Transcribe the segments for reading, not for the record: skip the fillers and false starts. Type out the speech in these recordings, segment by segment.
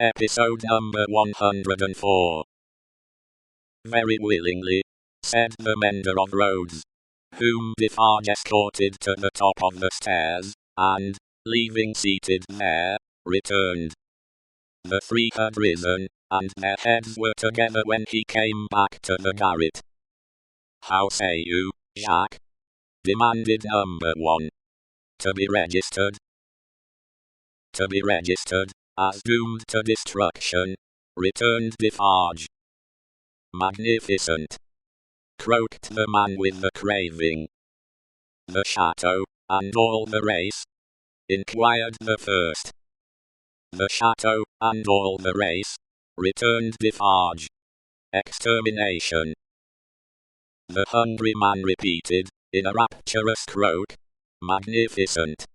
Episode number 104. Very willingly, said the mender of roads, whom Defarge escorted to the top of the stairs, and, leaving seated there, returned. The three had risen, and their heads were together when he came back to the garret. "How say you, Jacques?" demanded number 1. "To be registered." "To be registered as doomed to destruction," returned Defarge. "Magnificent," croaked the man with the craving. "The chateau, and all the race?" inquired the first. "The chateau, and all the race," returned Defarge. "Extermination." The hungry man repeated, in a rapturous croak, "Magnificent,"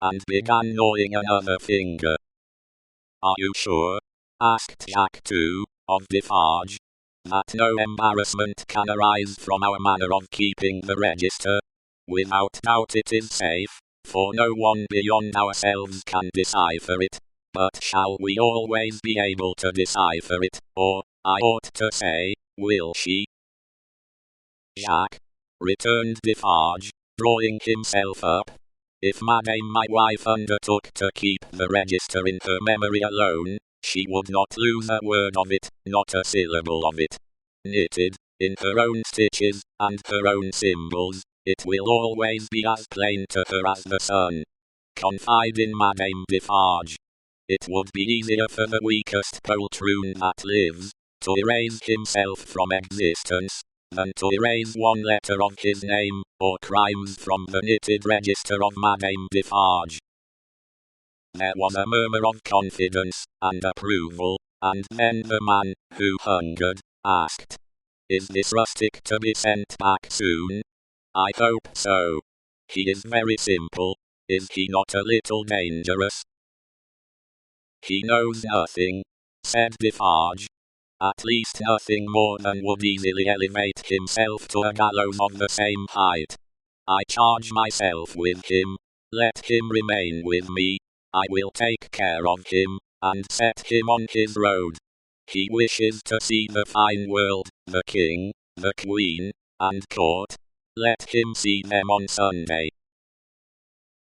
and began gnawing another finger. "Are you sure," asked Jacques too, of Defarge, "that no embarrassment can arise from our manner of keeping the register? Without doubt it is safe, for no one beyond ourselves can decipher it, but shall we always be able to decipher it, or, I ought to say, will she?" "Jacques," returned Defarge, drawing himself up, "if Madame my wife undertook to keep the register in her memory alone, she would not lose a word of it, not a syllable of it. Knitted, in her own stitches, and her own symbols, it will always be as plain to her as the sun. Confide in Madame Defarge. It would be easier for the weakest poltroon that lives, to erase himself from existence, than to erase one letter of his name, or crimes from the knitted register of Madame Defarge." There was a murmur of confidence and approval, and then the man, who hungered, asked, "Is this rustic to be sent back soon?" "I hope so. He is very simple. Is he not a little dangerous?" "He knows nothing," said Defarge. "At least nothing more than would easily elevate himself to a gallows of the same height. I charge myself with him. Let him remain with me. I will take care of him, and set him on his road. He wishes to see the fine world, the king, the queen, and court. Let him see them on Sunday."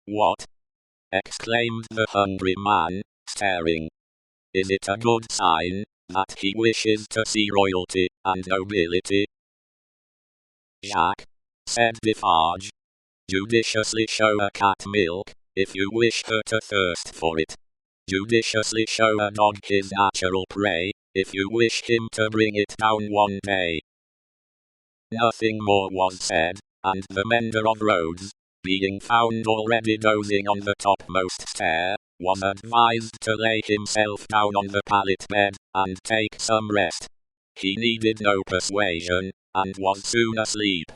"What?" exclaimed the hungry man, staring. "Is it a good sign, that he wishes to see royalty, and nobility?" "Jacques," said Defarge, "judiciously show a cat milk, if you wish her to thirst for it. Judiciously show a dog his natural prey, if you wish him to bring it down one day." Nothing more was said, and the mender of roads, being found already dozing on the topmost stair, was advised to lay himself down on the pallet bed, and take some rest. He needed no persuasion, and was soon asleep.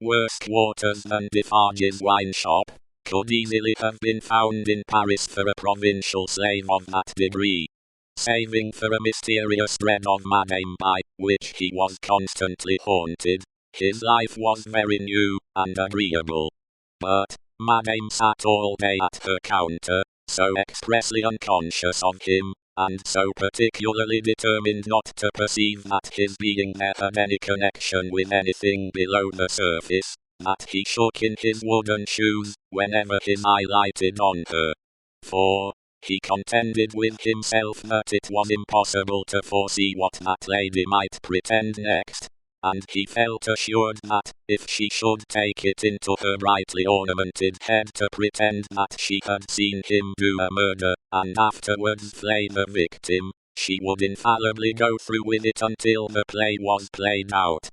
Worse quarters than Defarge's wine shop could easily have been found in Paris for a provincial slave of that degree. Saving for a mysterious dread of Madame by which he was constantly haunted, his life was very new and agreeable. But Madame sat all day at her counter, so expressly unconscious of him, and so particularly determined not to perceive that his being there had any connection with anything below the surface, that he shook in his wooden shoes whenever his eye lighted on her. For he contended with himself that it was impossible to foresee what that lady might pretend next, and he felt assured that, if she should take it into her brightly ornamented head to pretend that she had seen him do a murder, and afterwards flay the victim, she would infallibly go through with it until the play was played out,